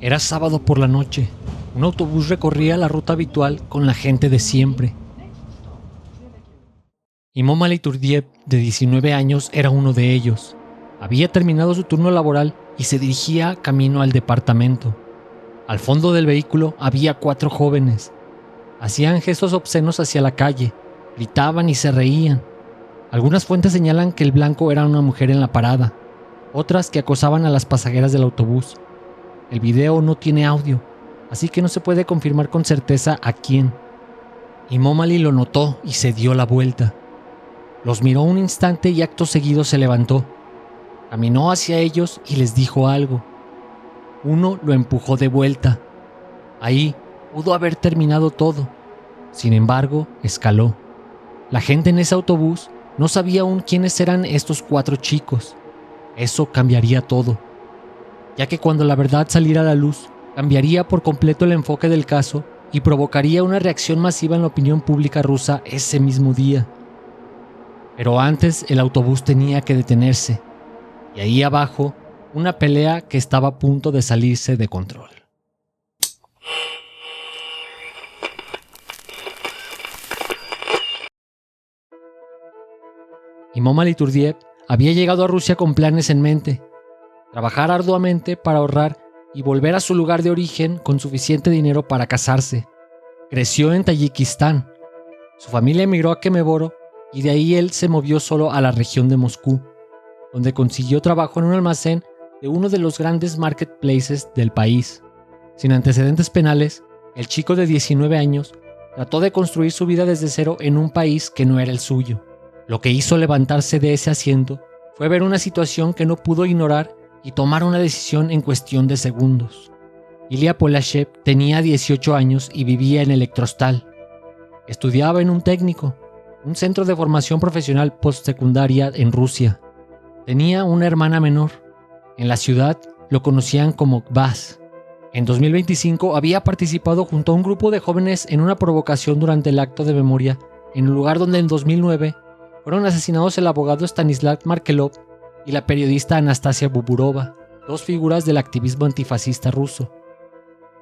Era sábado por la noche. Un autobús recorría la ruta habitual con la gente de siempre. Imomali Turdiev, de 19 años, era uno de ellos. Había terminado su turno laboral y se dirigía camino al departamento. Al fondo del vehículo había 4 jóvenes. Hacían gestos obscenos hacia la calle, gritaban y se reían. Algunas fuentes señalan que el blanco era una mujer en la parada, otras que acosaban a las pasajeras del autobús. El video no tiene audio, así que no se puede confirmar con certeza a quién. Imomali lo notó y se dio la vuelta. Los miró un instante y acto seguido se levantó. Caminó hacia ellos y les dijo algo. Uno lo empujó de vuelta. Ahí pudo haber terminado todo. Sin embargo, escaló. La gente en ese autobús no sabía aún quiénes eran estos 4 chicos. Eso cambiaría todo, ya que cuando la verdad saliera a la luz, cambiaría por completo el enfoque del caso y provocaría una reacción masiva en la opinión pública rusa ese mismo día. Pero antes el autobús tenía que detenerse, y ahí abajo, una pelea que estaba a punto de salirse de control. Imomali Turdiev había llegado a Rusia con planes en mente: trabajar arduamente para ahorrar y volver a su lugar de origen con suficiente dinero para casarse. Creció en Tayikistán. Su familia emigró a Kemevoro y de ahí él se movió solo a la región de Moscú, donde consiguió trabajo en un almacén de uno de los grandes marketplaces del país. Sin antecedentes penales, el chico de 19 años trató de construir su vida desde cero en un país que no era el suyo. Lo que hizo levantarse de ese asiento fue ver una situación que no pudo ignorar y tomar una decisión en cuestión de segundos. Ilya Polashev tenía 18 años y vivía en Electrostal. Estudiaba en un técnico, un centro de formación profesional postsecundaria en Rusia. Tenía una hermana menor. En la ciudad lo conocían como Kbaz. En 2025 había participado junto a un grupo de jóvenes en una provocación durante el acto de memoria en el lugar donde en 2009 fueron asesinados el abogado Stanislav Markelov y la periodista Anastasia Buburova, 2 figuras del activismo antifascista ruso.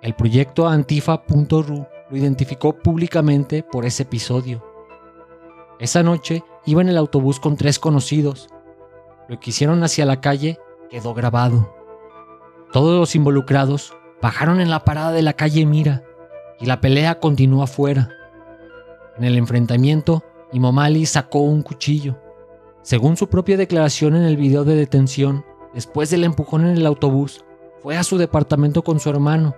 El proyecto Antifa.ru lo identificó públicamente por ese episodio. Esa noche iba en el autobús con 3 conocidos. Lo que hicieron hacia la calle quedó grabado. Todos los involucrados bajaron en la parada de la calle Mira y la pelea continuó afuera. En el enfrentamiento, Imomali sacó un cuchillo. Según su propia declaración en el video de detención, después del empujón en el autobús, fue a su departamento con su hermano,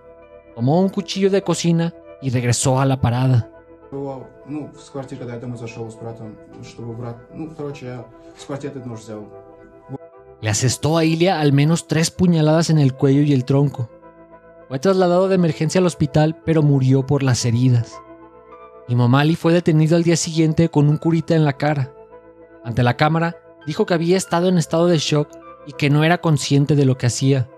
tomó un cuchillo de cocina y regresó a la parada. Le asestó a Ilya al menos 3 puñaladas en el cuello y el tronco. Fue trasladado de emergencia al hospital, pero murió por las heridas. Imomali fue detenido al día siguiente con un curita en la cara. Ante la cámara, dijo que había estado en estado de shock y que no era consciente de lo que hacía.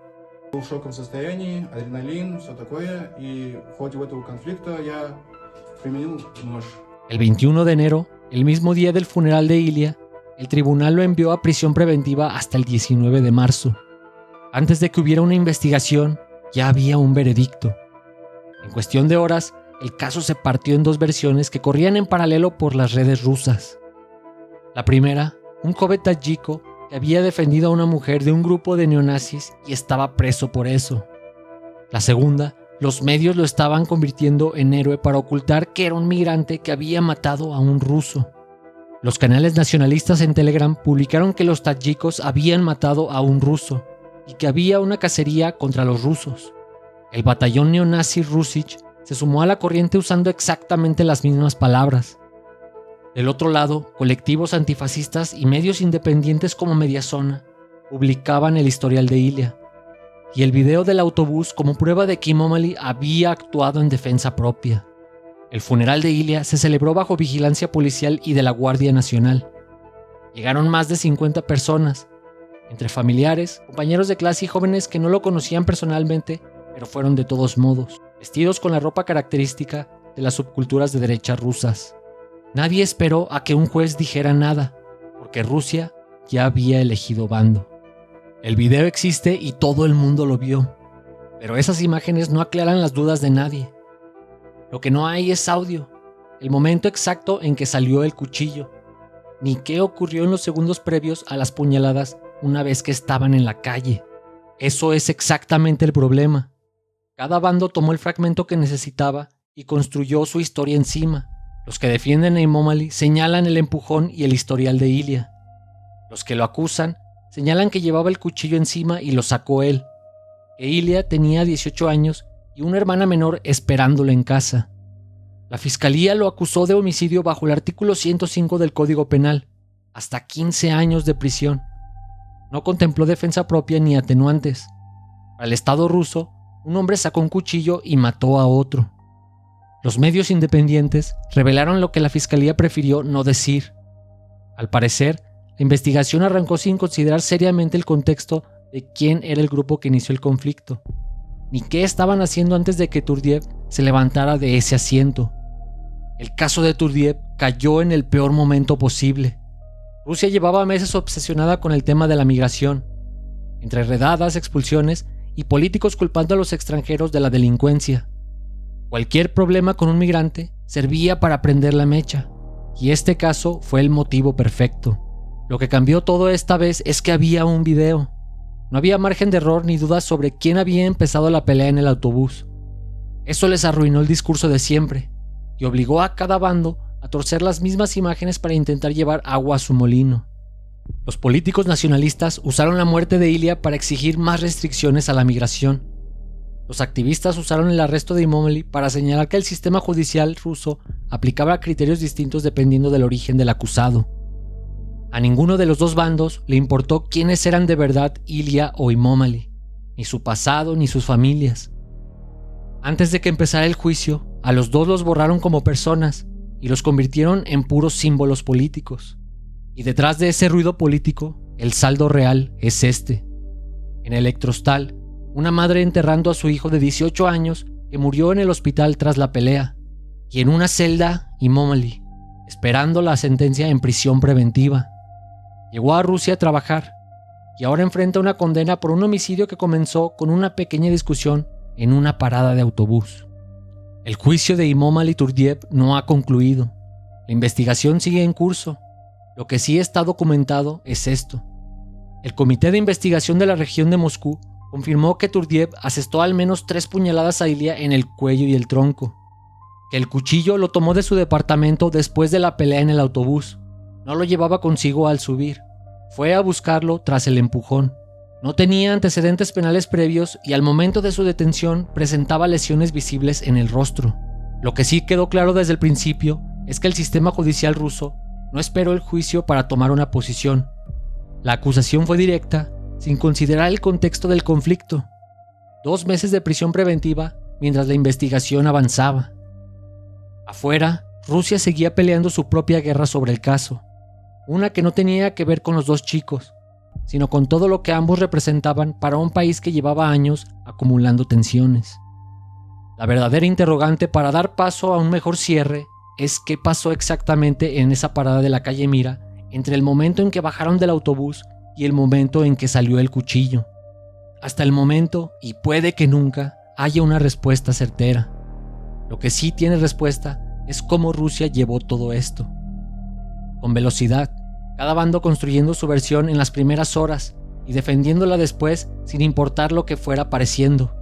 El 21 de enero, el mismo día del funeral de Ilya, el tribunal lo envió a prisión preventiva hasta el 19 de marzo. Antes de que hubiera una investigación, ya había un veredicto. En cuestión de horas, el caso se partió en 2 versiones que corrían en paralelo por las redes rusas. La primera, un joven tayiko que había defendido a una mujer de un grupo de neonazis y estaba preso por eso. La segunda, los medios lo estaban convirtiendo en héroe para ocultar que era un migrante que había matado a un ruso. Los canales nacionalistas en Telegram publicaron que los tayikos habían matado a un ruso y que había una cacería contra los rusos. El batallón neonazi Rusich se sumó a la corriente usando exactamente las mismas palabras. Del otro lado, colectivos antifascistas y medios independientes como Mediazona publicaban el historial de Ilya y el video del autobús como prueba de que Imomali había actuado en defensa propia. El funeral de Ilya se celebró bajo vigilancia policial y de la Guardia Nacional. Llegaron más de 50 personas, entre familiares, compañeros de clase y jóvenes que no lo conocían personalmente, pero fueron de todos modos, vestidos con la ropa característica de las subculturas de derecha rusas. Nadie esperó a que un juez dijera nada, porque Rusia ya había elegido bando. El video existe y todo el mundo lo vio, pero esas imágenes no aclaran las dudas de nadie. Lo que no hay es audio, el momento exacto en que salió el cuchillo, ni qué ocurrió en los segundos previos a las puñaladas una vez que estaban en la calle. Eso es exactamente el problema. Cada bando tomó el fragmento que necesitaba y construyó su historia encima. Los que defienden a Immomaly señalan el empujón y el historial de Ilia. Los que lo acusan señalan que llevaba el cuchillo encima y lo sacó él, que Ilia tenía 18 años y una hermana menor esperándolo en casa. La fiscalía lo acusó de homicidio bajo el artículo 105 del Código Penal, hasta 15 años de prisión. No contempló defensa propia ni atenuantes. Para el Estado ruso, un hombre sacó un cuchillo y mató a otro. Los medios independientes revelaron lo que la fiscalía prefirió no decir. Al parecer, la investigación arrancó sin considerar seriamente el contexto de quién era el grupo que inició el conflicto, ni qué estaban haciendo antes de que Turdiev se levantara de ese asiento. El caso de Turdiev cayó en el peor momento posible. Rusia llevaba meses obsesionada con el tema de la migración, entre redadas, expulsiones y políticos culpando a los extranjeros de la delincuencia. Cualquier problema con un migrante servía para prender la mecha, y este caso fue el motivo perfecto. Lo que cambió todo esta vez es que había un video. No había margen de error ni dudas sobre quién había empezado la pelea en el autobús. Eso les arruinó el discurso de siempre y obligó a cada bando a torcer las mismas imágenes para intentar llevar agua a su molino. Los políticos nacionalistas usaron la muerte de Ilia para exigir más restricciones a la migración. Los activistas usaron el arresto de Immomaly para señalar que el sistema judicial ruso aplicaba criterios distintos dependiendo del origen del acusado. A ninguno de los dos bandos le importó quiénes eran de verdad Ilia o Immomaly, ni su pasado ni sus familias. Antes de que empezara el juicio, a los dos los borraron como personas y los convirtieron en puros símbolos políticos. Y detrás de ese ruido político, el saldo real es este. En Electrostal, una madre enterrando a su hijo de 18 años que murió en el hospital tras la pelea, y en una celda, Immomaly, esperando la sentencia en prisión preventiva. Llegó a Rusia a trabajar y ahora enfrenta una condena por un homicidio que comenzó con una pequeña discusión en una parada de autobús. El juicio de Immomaly Turdiev no ha concluido. La investigación sigue en curso. Lo que sí está documentado es esto. El Comité de Investigación de la región de Moscú confirmó que Turdiev asestó al menos 3 puñaladas a Ilia en el cuello y el tronco. Que el cuchillo lo tomó de su departamento después de la pelea en el autobús. No lo llevaba consigo al subir. Fue a buscarlo tras el empujón. No tenía antecedentes penales previos y al momento de su detención presentaba lesiones visibles en el rostro. Lo que sí quedó claro desde el principio es que el sistema judicial ruso no esperó el juicio para tomar una posición. La acusación fue directa, sin considerar el contexto del conflicto. 2 meses de prisión preventiva mientras la investigación avanzaba. Afuera, Rusia seguía peleando su propia guerra sobre el caso. Una que no tenía que ver con los 2 chicos, sino con todo lo que ambos representaban para un país que llevaba años acumulando tensiones. La verdadera interrogante para dar paso a un mejor cierre es qué pasó exactamente en esa parada de la calle Mira entre el momento en que bajaron del autobús y el momento en que salió el cuchillo. Hasta el momento, y puede que nunca, haya una respuesta certera. Lo que sí tiene respuesta es cómo Rusia llevó todo esto. Con velocidad, cada bando construyendo su versión en las primeras horas y defendiéndola después sin importar lo que fuera apareciendo.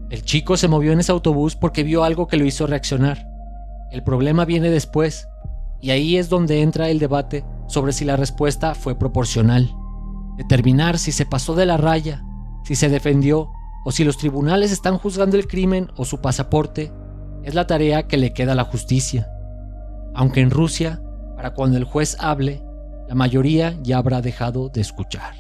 El chico se movió en ese autobús porque vio algo que lo hizo reaccionar. El problema viene después, y ahí es donde entra el debate sobre si la respuesta fue proporcional. Determinar si se pasó de la raya, si se defendió o si los tribunales están juzgando el crimen o su pasaporte, es la tarea que le queda a la justicia. Aunque en Rusia, para cuando el juez hable, la mayoría ya habrá dejado de escuchar.